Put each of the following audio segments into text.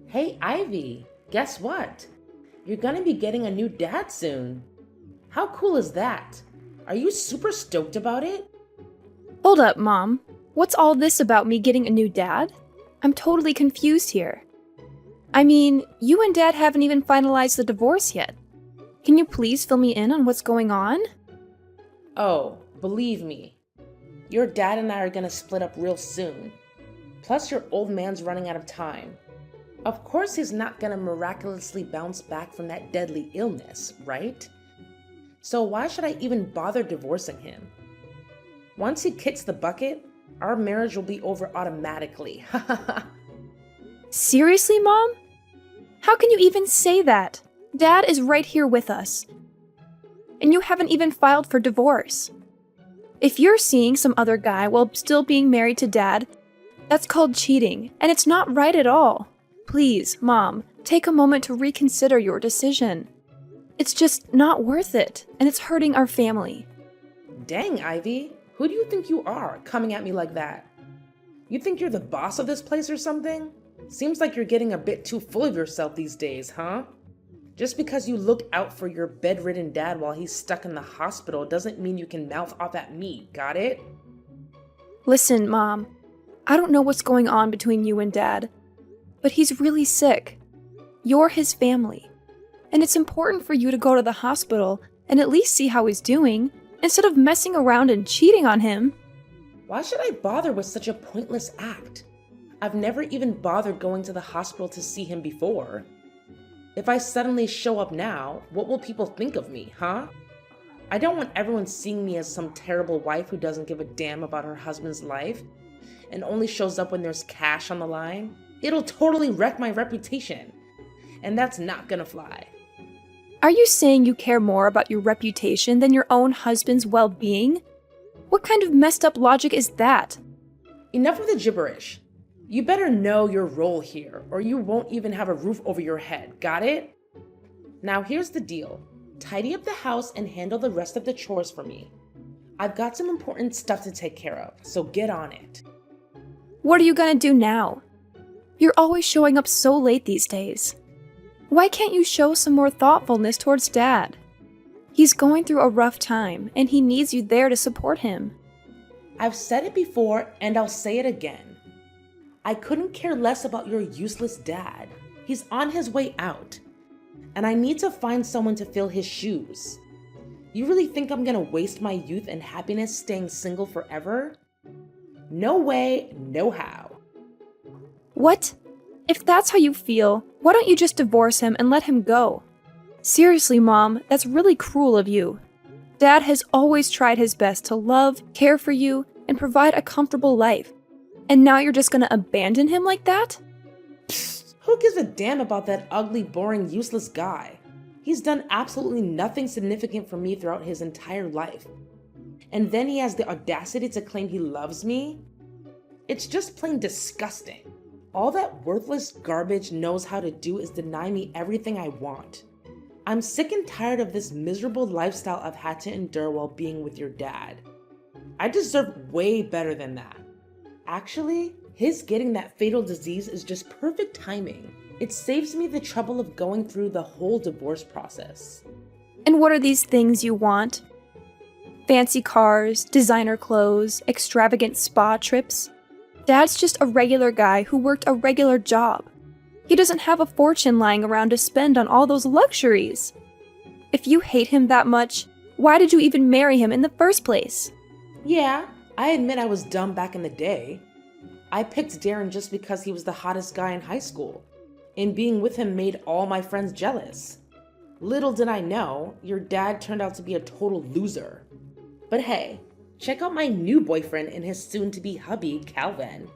Hey, Ivy, guess what? You're gonna be getting a new dad soon. How cool is that? Are you super stoked about it? Hold up, Mom. What's all this about me getting a new dad? I'm totally confused here. I mean, you and Dad haven't even finalized the divorce yet. Can you please fill me in on what's going on? Oh, believe me, your dad and I are gonna split up real soon. Plus, your old man's running out of time. Of course, he's not gonna miraculously bounce back from that deadly illness, right? So, why should I even bother divorcing him? Once he kicks the bucket, our marriage will be over automatically. Seriously, Mom? How can you even say that? Dad is right here with us. And you haven't even filed for divorce. If you're seeing some other guy while still being married to Dad, that's called cheating, and it's not right at all. Please, Mom, take a moment to reconsider your decision. It's just not worth it, and it's hurting our family. Dang, Ivy, who do you think you are, coming at me like that? You think you're the boss of this place or something? Seems like you're getting a bit too full of yourself these days, huh? Just because you look out for your bedridden dad while he's stuck in the hospital doesn't mean you can mouth off at me, got it? Listen, Mom, I don't know what's going on between you and Dad, but he's really sick. You're his family, and it's important for you to go to the hospital and at least see how he's doing, instead of messing around and cheating on him. Why should I bother with such a pointless act? I've never even bothered going to the hospital to see him before. If I suddenly show up now, what will people think of me, huh? I don't want everyone seeing me as some terrible wife who doesn't give a damn about her husband's life and only shows up when there's cash on the line. It'll totally wreck my reputation, and that's not gonna fly. Are you saying you care more about your reputation than your own husband's well-being? What kind of messed up logic is that? Enough of the gibberish. You better know your role here, or you won't even have a roof over your head, got it? Now here's the deal. Tidy up the house and handle the rest of the chores for me. I've got some important stuff to take care of, so get on it. What are you gonna do now? You're always showing up so late these days. Why can't you show some more thoughtfulness towards Dad? He's going through a rough time, and he needs you there to support him. I've said it before, and I'll say it again. I couldn't care less about your useless dad. He's on his way out, and I need to find someone to fill his shoes. You really think I'm gonna waste my youth and happiness staying single forever? No way, no how. What? If that's how you feel, why don't you just divorce him and let him go? Seriously, Mom, that's really cruel of you. Dad has always tried his best to love, care for you, and provide a comfortable life. And now you're just gonna abandon him like that? Psst, who gives a damn about that ugly, boring, useless guy? He's done absolutely nothing significant for me throughout his entire life. And then he has the audacity to claim he loves me? It's just plain disgusting. All that worthless garbage knows how to do is deny me everything I want. I'm sick and tired of this miserable lifestyle I've had to endure while being with your dad. I deserve way better than that. Actually, his getting that fatal disease is just perfect timing. It saves me the trouble of going through the whole divorce process. And what are these things you want? Fancy cars, designer clothes, extravagant spa trips? Dad's just a regular guy who worked a regular job. He doesn't have a fortune lying around to spend on all those luxuries. If you hate him that much, why did you even marry him in the first place? Yeah, I admit I was dumb back in the day. I picked Darren just because he was the hottest guy in high school, and being with him made all my friends jealous. Little did I know, your dad turned out to be a total loser. But hey, check out my new boyfriend and his soon-to-be hubby, Calvin.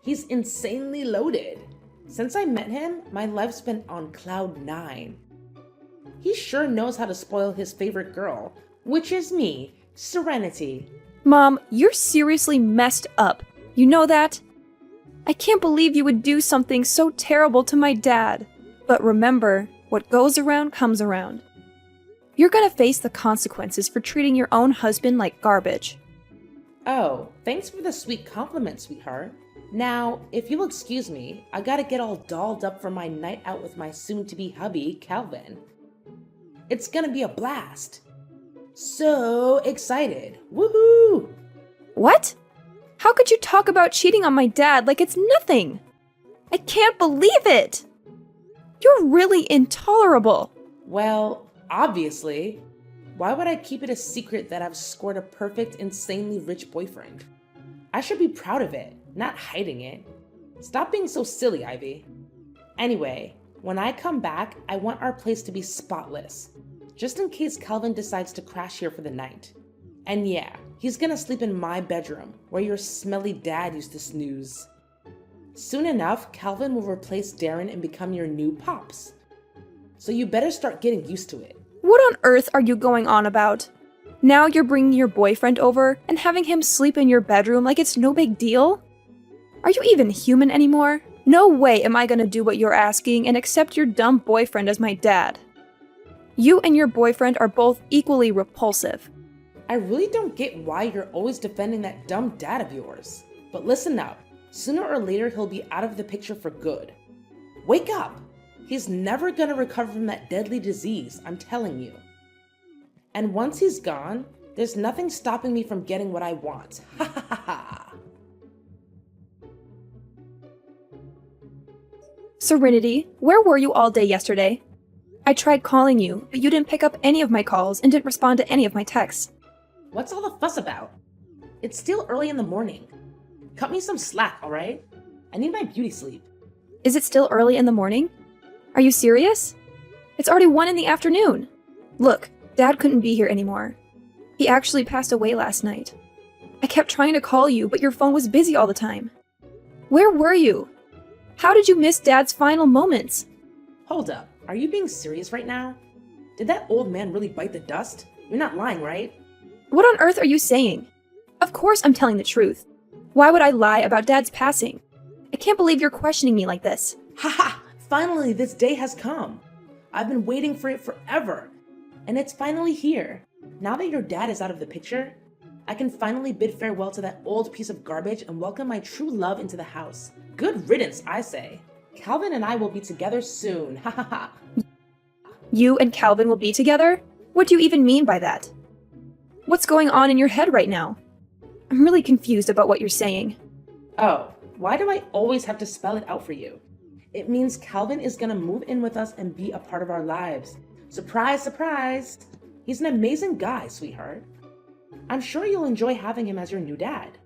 He's insanely loaded. Since I met him, my life's been on cloud 9. He sure knows how to spoil his favorite girl, which is me, Serenity. Mom, you're seriously messed up. You know that? I can't believe you would do something so terrible to my dad. But remember, what goes around comes around. You're gonna face the consequences for treating your own husband like garbage. Oh, thanks for the sweet compliment, sweetheart. Now, if you'll excuse me, I gotta get all dolled up for my night out with my soon-to-be hubby, Calvin. It's gonna be a blast. So excited. Woohoo! What? How could you talk about cheating on my dad like it's nothing? I can't believe it! You're really intolerable. Well, obviously. Why would I keep it a secret that I've scored a perfect, insanely rich boyfriend? I should be proud of it, not hiding it. Stop being so silly, Ivy. Anyway, when I come back, I want our place to be spotless, just in case Calvin decides to crash here for the night. And yeah, he's gonna sleep in my bedroom, where your smelly dad used to snooze. Soon enough, Calvin will replace Darren and become your new Pops. So you better start getting used to it. What on earth are you going on about? Now you're bringing your boyfriend over and having him sleep in your bedroom like it's no big deal? Are you even human anymore? No way am I gonna do what you're asking and accept your dumb boyfriend as my dad. You and your boyfriend are both equally repulsive. I really don't get why you're always defending that dumb dad of yours. But listen up, sooner or later he'll be out of the picture for good. Wake up! He's never gonna recover from that deadly disease, I'm telling you. And once he's gone, there's nothing stopping me from getting what I want. Ha ha ha ha! Serenity, where were you all day yesterday? I tried calling you, but you didn't pick up any of my calls and didn't respond to any of my texts. What's all the fuss about? It's still early in the morning. Cut me some slack, alright? I need my beauty sleep. Is it still early in the morning? Are you serious? It's already 1 in the afternoon. Look, Dad couldn't be here anymore. He actually passed away last night. I kept trying to call you, but your phone was busy all the time. Where were you? How did you miss Dad's final moments? Hold up, are you being serious right now? Did that old man really bite the dust? You're not lying, right? What on earth are you saying? Of course I'm telling the truth. Why would I lie about Dad's passing? I can't believe you're questioning me like this. Haha! Finally, this day has come. I've been waiting for it forever. And it's finally here. Now that your dad is out of the picture, I can finally bid farewell to that old piece of garbage and welcome my true love into the house. Good riddance, I say. Calvin and I will be together soon. Ha ha ha. You and Calvin will be together? What do you even mean by that? What's going on in your head right now? I'm really confused about what you're saying. Oh, why do I always have to spell it out for you? It means Calvin is gonna move in with us and be a part of our lives. Surprise, surprise! He's an amazing guy, sweetheart. I'm sure you'll enjoy having him as your new dad.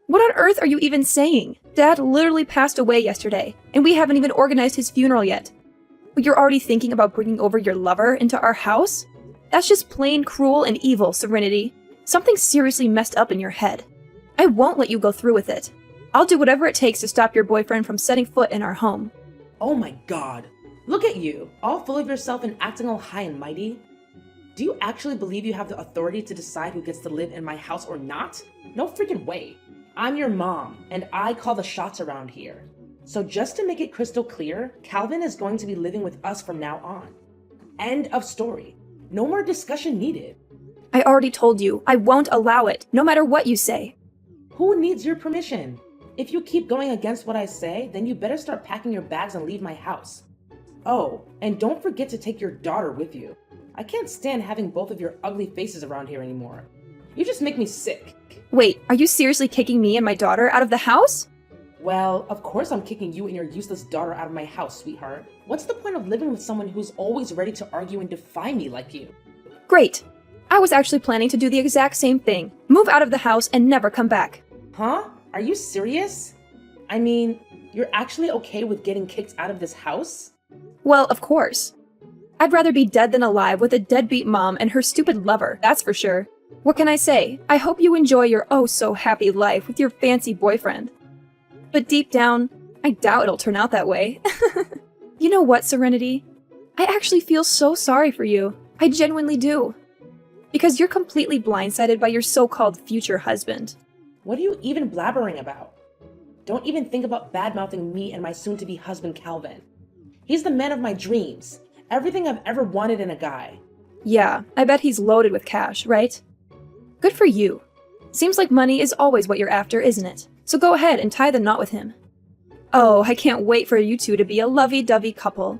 What on earth are you even saying? Dad literally passed away yesterday, and we haven't even organized his funeral yet. But you're already thinking about bringing over your lover into our house? That's just plain cruel and evil, Serenity. Something seriously messed up in your head. I won't let you go through with it. I'll do whatever it takes to stop your boyfriend from setting foot in our home. Oh my god. Look at you, all full of yourself and acting all high and mighty. Do you actually believe you have the authority to decide who gets to live in my house or not? No freaking way. I'm your mom, and I call the shots around here. So just to make it crystal clear, Calvin is going to be living with us from now on. End of story. No more discussion needed. I already told you, I won't allow it, no matter what you say. Who needs your permission? If you keep going against what I say, then you better start packing your bags and leave my house. Oh, and don't forget to take your daughter with you. I can't stand having both of your ugly faces around here anymore. You just make me sick. Wait, are you seriously kicking me and my daughter out of the house? Well, of course I'm kicking you and your useless daughter out of my house, sweetheart. What's the point of living with someone who's always ready to argue and defy me like you? Great. I was actually planning to do the exact same thing. Move out of the house and never come back. Huh? Are you serious? I mean, you're actually okay with getting kicked out of this house? Well, of course. I'd rather be dead than alive with a deadbeat mom and her stupid lover, that's for sure. What can I say? I hope you enjoy your oh-so-happy life with your fancy boyfriend. But deep down, I doubt it'll turn out that way. You know what, Serenity? I actually feel so sorry for you. I genuinely do. Because you're completely blindsided by your so-called future husband. What are you even blabbering about? Don't even think about bad-mouthing me and my soon-to-be husband, Calvin. He's the man of my dreams. Everything I've ever wanted in a guy. Yeah, I bet he's loaded with cash, right? Good for you. Seems like money is always what you're after, isn't it? So go ahead and tie the knot with him. Oh, I can't wait for you two to be a lovey-dovey couple.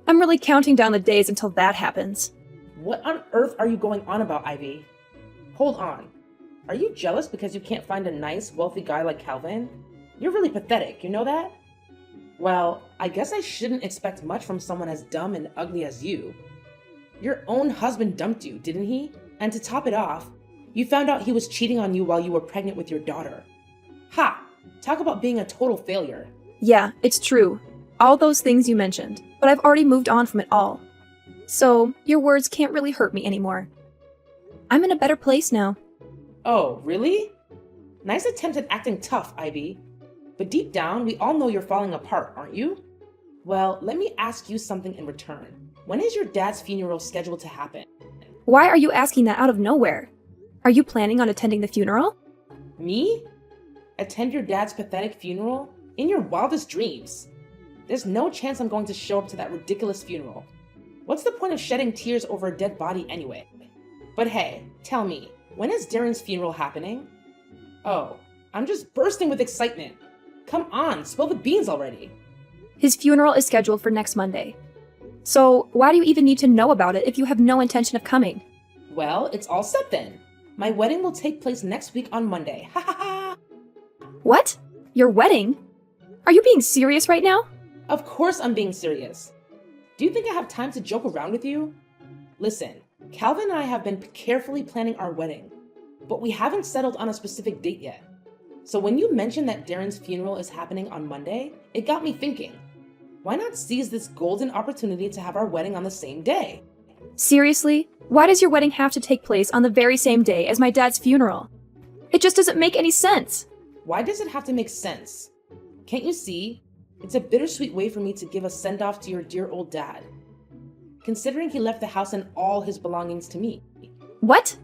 I'm really counting down the days until that happens. What on earth are you going on about, Ivy? Hold on. Are you jealous because you can't find a nice, wealthy guy like Calvin? You're really pathetic, you know that? Well, I guess I shouldn't expect much from someone as dumb and ugly as you. Your own husband dumped you, didn't he? And to top it off, you found out he was cheating on you while you were pregnant with your daughter. Ha! Talk about being a total failure. Yeah, it's true. All those things you mentioned, but I've already moved on from it all. So, your words can't really hurt me anymore. I'm in a better place now. Oh, really? Nice attempt at acting tough, Ivy. But deep down, we all know you're falling apart, aren't you? Well, let me ask you something in return. When is your dad's funeral scheduled to happen? Why are you asking that out of nowhere? Are you planning on attending the funeral? Me? Attend your dad's pathetic funeral? In your wildest dreams. There's no chance I'm going to show up to that ridiculous funeral. What's the point of shedding tears over a dead body anyway? But hey, tell me, when is Darren's funeral happening? Oh, I'm just bursting with excitement. Come on, spill the beans already. His funeral is scheduled for next Monday. So, why do you even need to know about it if you have no intention of coming? Well, it's all set then. My wedding will take place next week on Monday. Ha ha ha! What? Your wedding? Are you being serious right now? Of course I'm being serious. Do you think I have time to joke around with you? Listen, Calvin and I have been carefully planning our wedding, but we haven't settled on a specific date yet. So when you mentioned that Darren's funeral is happening on Monday, it got me thinking. Why not seize this golden opportunity to have our wedding on the same day? Seriously? Why does your wedding have to take place on the very same day as my dad's funeral? It just doesn't make any sense. Why does it have to make sense? Can't you see? It's a bittersweet way for me to give a send-off to your dear old dad, considering he left the house and all his belongings to me. What?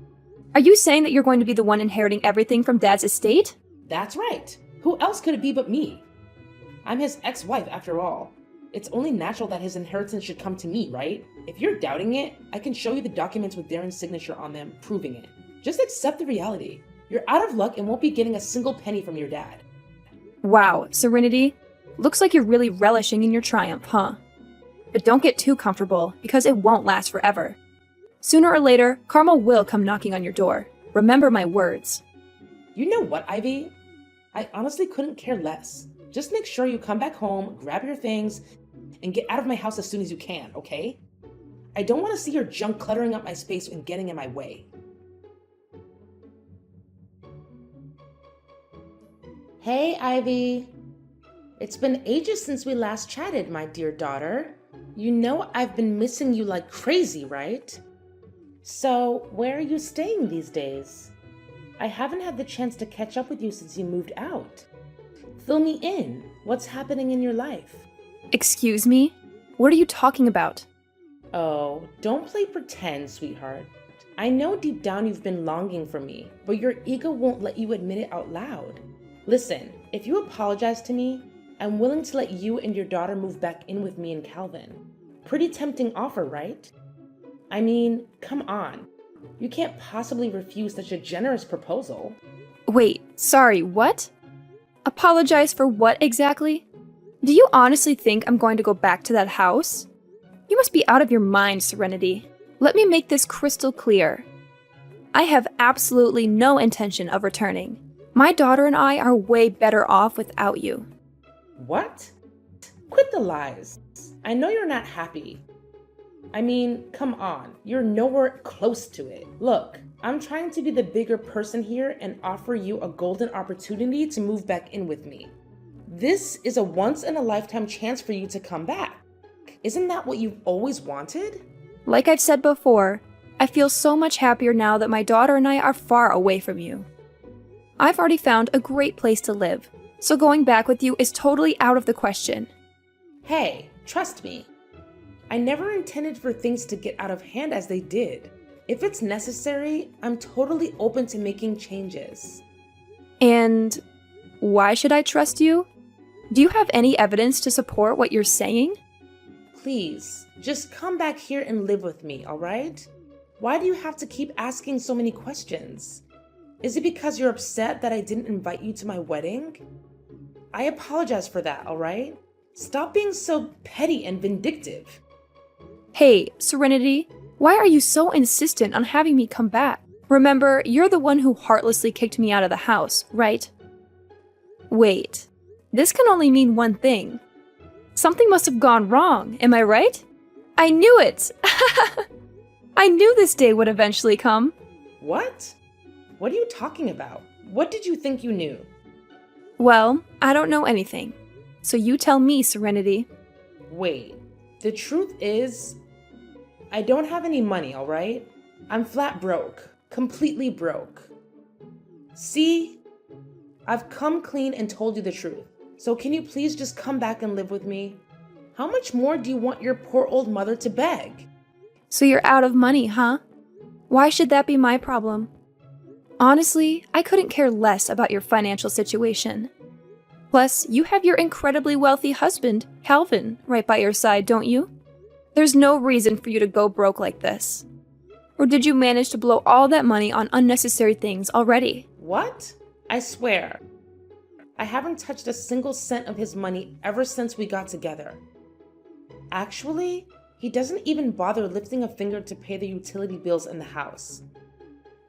Are you saying that you're going to be the one inheriting everything from Dad's estate? That's right. Who else could it be but me? I'm his ex-wife after all. It's only natural that his inheritance should come to me, right? If you're doubting it, I can show you the documents with Darren's signature on them proving it. Just accept the reality. You're out of luck and won't be getting a single penny from your dad. Wow, Serenity. Looks like you're really relishing in your triumph, huh? But don't get too comfortable, because it won't last forever. Sooner or later, Karma will come knocking on your door. Remember my words. You know what, Ivy? I honestly couldn't care less. Just make sure you come back home, grab your things, and get out of my house as soon as you can, okay? I don't want to see your junk cluttering up my space and getting in my way. Hey, Ivy. It's been ages since we last chatted, my dear daughter. You know I've been missing you like crazy, right? So, where are you staying these days? I haven't had the chance to catch up with you since you moved out. Fill me in. What's happening in your life? Excuse me? What are you talking about? Oh, don't play pretend, sweetheart. I know deep down you've been longing for me, but your ego won't let you admit it out loud. Listen, if you apologize to me, I'm willing to let you and your daughter move back in with me and Calvin. Pretty tempting offer, right? I mean, come on. You can't possibly refuse such a generous proposal. Wait, sorry, what? Apologize for what exactly? Do you honestly think I'm going to go back to that house? You must be out of your mind, Serenity. Let me make this crystal clear. I have absolutely no intention of returning. My daughter and I are way better off without you. What? Quit the lies. I know you're not happy. I mean, come on, you're nowhere close to it. Look, I'm trying to be the bigger person here and offer you a golden opportunity to move back in with me. This is a once-in-a-lifetime chance for you to come back. Isn't that what you've always wanted? Like I've said before, I feel so much happier now that my daughter and I are far away from you. I've already found a great place to live, so going back with you is totally out of the question. Hey, trust me. I never intended for things to get out of hand as they did. If it's necessary, I'm totally open to making changes. And why should I trust you? Do you have any evidence to support what you're saying? Please, just come back here and live with me, alright? Why do you have to keep asking so many questions? Is it because you're upset that I didn't invite you to my wedding? I apologize for that, alright? Stop being so petty and vindictive. Hey, Serenity, why are you so insistent on having me come back? Remember, you're the one who heartlessly kicked me out of the house, right? Wait, this can only mean one thing. Something must have gone wrong, am I right? I knew it! I knew this day would eventually come. What? What are you talking about? What did you think you knew? Well, I don't know anything. So you tell me, Serenity. Wait, the truth is, I don't have any money, alright? I'm flat broke. Completely broke. See? I've come clean and told you the truth. So can you please just come back and live with me? How much more do you want your poor old mother to beg? So you're out of money, huh? Why should that be my problem? Honestly, I couldn't care less about your financial situation. Plus, you have your incredibly wealthy husband, Calvin, right by your side, don't you? There's no reason for you to go broke like this. Or did you manage to blow all that money on unnecessary things already? What? I swear. I haven't touched a single cent of his money ever since we got together. Actually, he doesn't even bother lifting a finger to pay the utility bills in the house.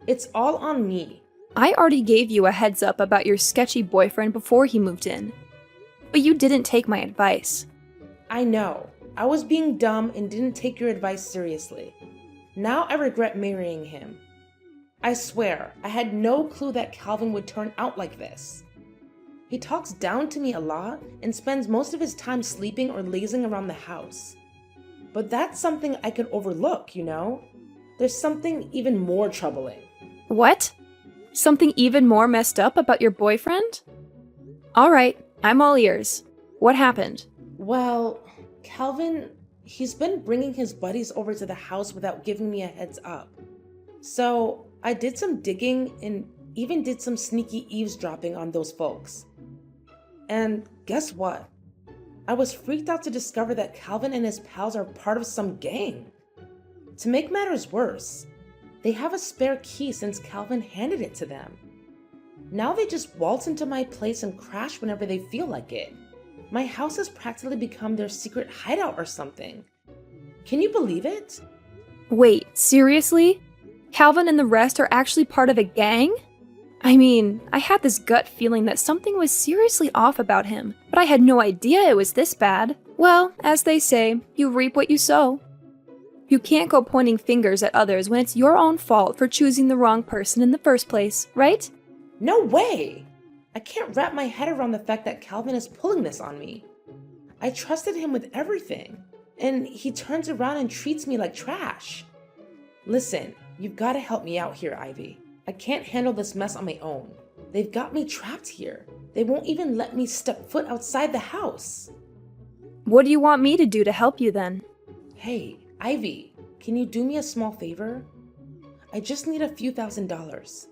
It's all on me. I already gave you a heads up about your sketchy boyfriend before he moved in. But you didn't take my advice. I know. I was being dumb and didn't take your advice seriously. Now I regret marrying him. I swear, I had no clue that Calvin would turn out like this. He talks down to me a lot and spends most of his time sleeping or lazing around the house. But that's something I could overlook, you know? There's something even more troubling. What? Something even more messed up about your boyfriend? Alright, I'm all ears. What happened? Well, Calvin, he's been bringing his buddies over to the house without giving me a heads up. So I did some digging and even did some sneaky eavesdropping on those folks. And guess what? I was freaked out to discover that Calvin and his pals are part of some gang. To make matters worse, they have a spare key since Calvin handed it to them. Now they just waltz into my place and crash whenever they feel like it. My house has practically become their secret hideout or something. Can you believe it? Wait, seriously? Calvin and the rest are actually part of a gang? I mean, I had this gut feeling that something was seriously off about him, but I had no idea it was this bad. Well, as they say, you reap what you sow. You can't go pointing fingers at others when it's your own fault for choosing the wrong person in the first place, right? No way! I can't wrap my head around the fact that Calvin is pulling this on me. I trusted him with everything, and he turns around and treats me like trash. Listen, you've got to help me out here, Ivy. I can't handle this mess on my own. They've got me trapped here. They won't even let me step foot outside the house. What do you want me to do to help you then? Hey, Ivy, can you do me a small favor? I just need a few $1,000s.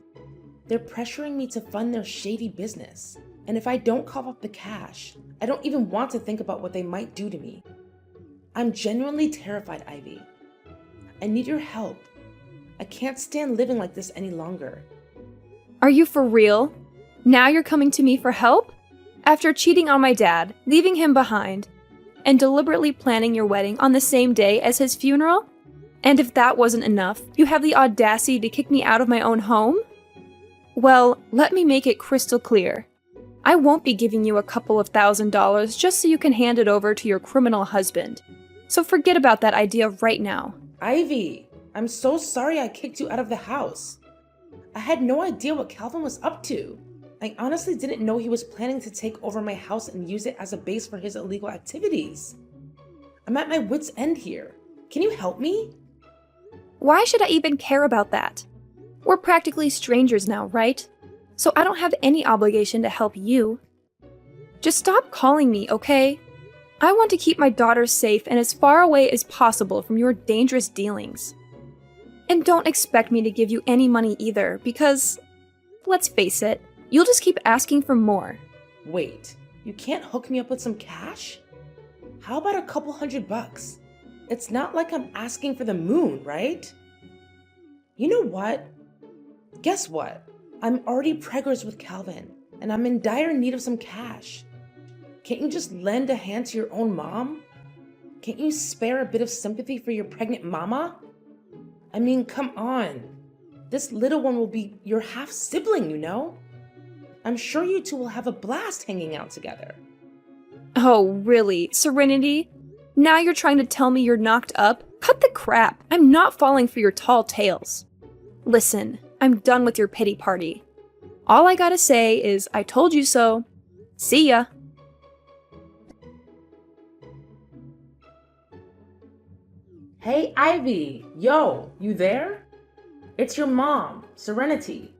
They're pressuring me to fund their shady business. And if I don't cough up the cash, I don't even want to think about what they might do to me. I'm genuinely terrified, Ivy. I need your help. I can't stand living like this any longer. Are you for real? Now you're coming to me for help? After cheating on my dad, leaving him behind, and deliberately planning your wedding on the same day as his funeral? And if that wasn't enough, you have the audacity to kick me out of my own home? Well, let me make it crystal clear. I won't be giving you a couple of $1,000s just so you can hand it over to your criminal husband. So forget about that idea right now. Ivy, I'm so sorry I kicked you out of the house. I had no idea what Calvin was up to. I honestly didn't know he was planning to take over my house and use it as a base for his illegal activities. I'm at my wit's end here. Can you help me? Why should I even care about that? We're practically strangers now, right? So I don't have any obligation to help you. Just stop calling me, okay? I want to keep my daughter safe and as far away as possible from your dangerous dealings. And don't expect me to give you any money either, because, let's face it, you'll just keep asking for more. Wait, you can't hook me up with some cash? How about a couple $100? It's not like I'm asking for the moon, right? You know what? Guess what? I'm already preggers with Calvin, and I'm in dire need of some cash. Can't you just lend a hand to your own mom? Can't you spare a bit of sympathy for your pregnant mama? I mean, come on. This little one will be your half-sibling, you know? I'm sure you two will have a blast hanging out together. Oh, really? Serenity? Now you're trying to tell me you're knocked up? Cut the crap. I'm not falling for your tall tales. Listen, I'm done with your pity party. All I gotta say is, I told you so. See ya. Hey, Ivy. Yo, you there? It's your mom, Serenity.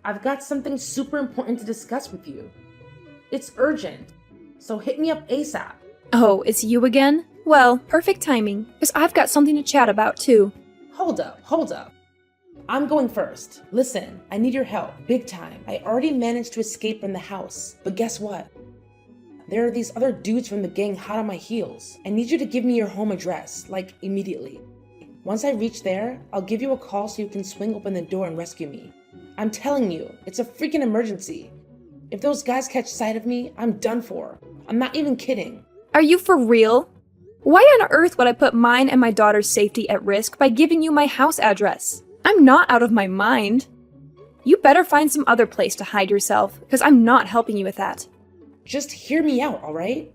I've got something super important to discuss with you. It's urgent, so hit me up ASAP. Oh, it's you again? Well, perfect timing, because I've got something to chat about too. Hold up. I'm going first. Listen, I need your help, big time. I already managed to escape from the house, but guess what? There are these other dudes from the gang hot on my heels. I need you to give me your home address, like immediately. Once I reach there, I'll give you a call so you can swing open the door and rescue me. I'm telling you, it's a freaking emergency. If those guys catch sight of me, I'm done for. I'm not even kidding. Are you for real? Why on earth would I put mine and my daughter's safety at risk by giving you my house address? I'm not out of my mind. You better find some other place to hide yourself, because I'm not helping you with that. Just hear me out, alright?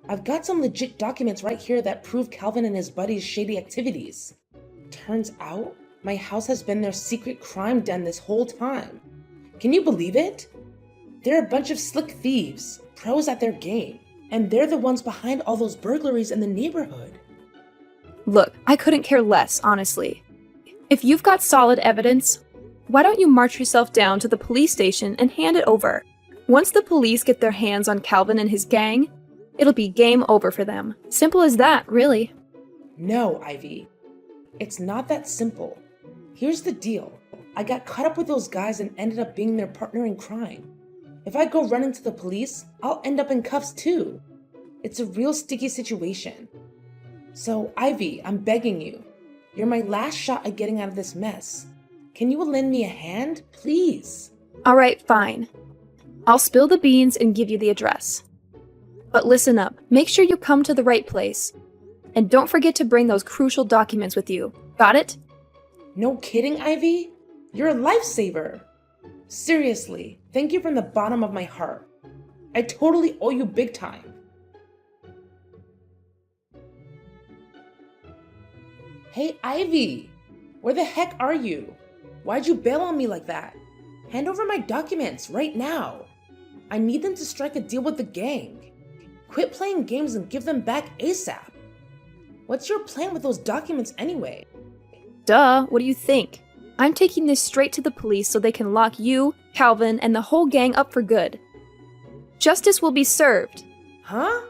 I've got some legit documents right here that prove Calvin and his buddies' shady activities. Turns out, my house has been their secret crime den this whole time. Can you believe it? They're a bunch of slick thieves, pros at their game, and they're the ones behind all those burglaries in the neighborhood. Look, I couldn't care less, honestly. If you've got solid evidence, why don't you march yourself down to the police station and hand it over? Once the police get their hands on Calvin and his gang, it'll be game over for them. Simple as that, really. No, Ivy. It's not that simple. Here's the deal. I got caught up with those guys and ended up being their partner in crime. If I go running to the police, I'll end up in cuffs too. It's a real sticky situation. So, Ivy, I'm begging you. You're my last shot at getting out of this mess. Can you lend me a hand, please? Alright, fine. I'll spill the beans and give you the address. But listen up, make sure you come to the right place. And don't forget to bring those crucial documents with you. Got it? No kidding, Ivy? You're a lifesaver. Seriously, thank you from the bottom of my heart. I totally owe you big time. Hey, Ivy! Where the heck are you? Why'd you bail on me like that? Hand over my documents right now. I need them to strike a deal with the gang. Quit playing games and give them back ASAP. What's your plan with those documents anyway? Duh, what do you think? I'm taking this straight to the police so they can lock you, Calvin, and the whole gang up for good. Justice will be served. Huh?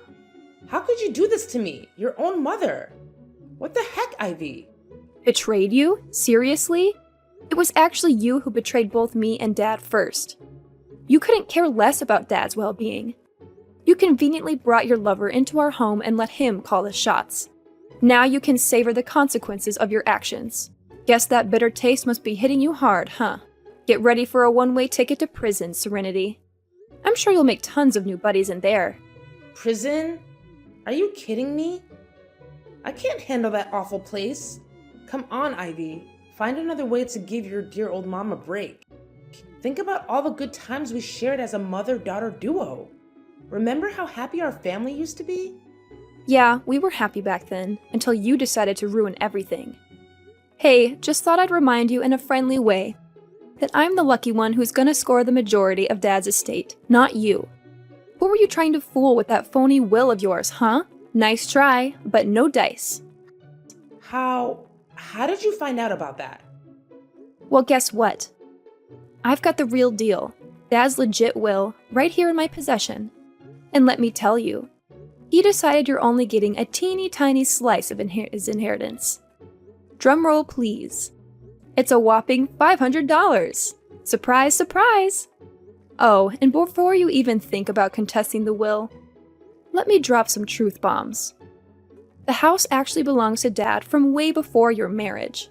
How could you do this to me, your own mother? What the heck, Ivy? Betrayed you? Seriously? It was actually you who betrayed both me and Dad first. You couldn't care less about Dad's well-being. You conveniently brought your lover into our home and let him call the shots. Now you can savor the consequences of your actions. Guess that bitter taste must be hitting you hard, huh? Get ready for a one-way ticket to prison, Serenity. I'm sure you'll make tons of new buddies in there. Prison? Are you kidding me? I can't handle that awful place. Come on, Ivy. Find another way to give your dear old mom a break. Think about all the good times we shared as a mother-daughter duo. Remember how happy our family used to be? Yeah, we were happy back then, until you decided to ruin everything. Hey, just thought I'd remind you in a friendly way that I'm the lucky one who's gonna score the majority of Dad's estate, not you. Who were you trying to fool with that phony will of yours, huh? Nice try, but no dice. How did you find out about that? Well, guess what? I've got the real deal, Dad's legit will, right here in my possession. And let me tell you, he decided you're only getting a teeny tiny slice of his inheritance. Drumroll, please. It's a whopping $500. Surprise, surprise! Oh, and before you even think about contesting the will, let me drop some truth bombs. The house actually belongs to Dad from way before your marriage.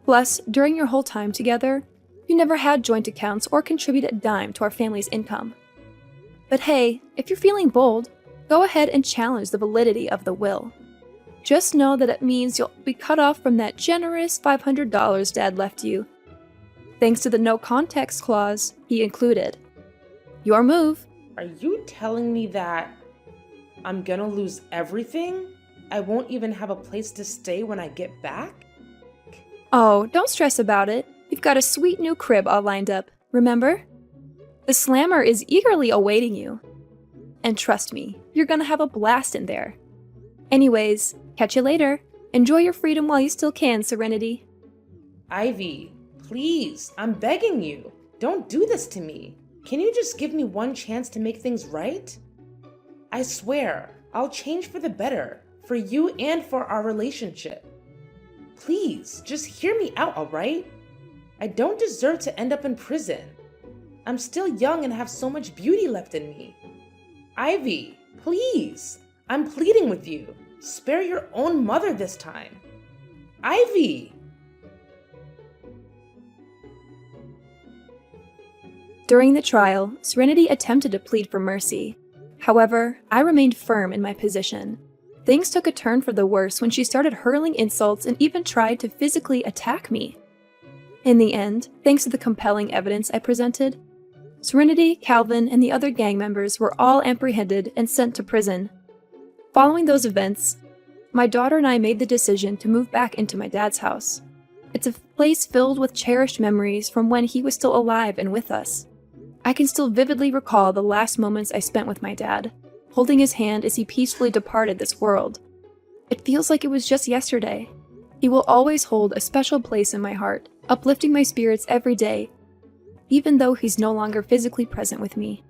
Plus, during your whole time together, You never had joint accounts or contributed a dime to our family's income. But hey, if you're feeling bold, go ahead and challenge the validity of the will. Just know that it means you'll be cut off from that generous $500 Dad left you, thanks to the no context clause he included. Your move. Are you telling me that I'm gonna lose everything? I won't even have a place to stay when I get back? Oh, don't stress about it. You've got a sweet new crib all lined up, remember? The Slammer is eagerly awaiting you. And trust me, you're gonna have a blast in there. Anyways, catch you later. Enjoy your freedom while you still can, Serenity. Ivy, please, I'm begging you. Don't do this to me. Can you just give me one chance to make things right? I swear, I'll change for the better, for you and for our relationship. Please, just hear me out, alright? I don't deserve to end up in prison. I'm still young and have so much beauty left in me. Ivy, please, I'm pleading with you. Spare your own mother this time. Ivy! During the trial, Serenity attempted to plead for mercy. However, I remained firm in my position. Things took a turn for the worse when she started hurling insults and even tried to physically attack me. In the end, thanks to the compelling evidence I presented, Serenity, Calvin, and the other gang members were all apprehended and sent to prison. Following those events, my daughter and I made the decision to move back into my dad's house. It's a place filled with cherished memories from when he was still alive and with us. I can still vividly recall the last moments I spent with my dad, holding his hand as he peacefully departed this world. It feels like it was just yesterday. He will always hold a special place in my heart, uplifting my spirits every day, even though he's no longer physically present with me.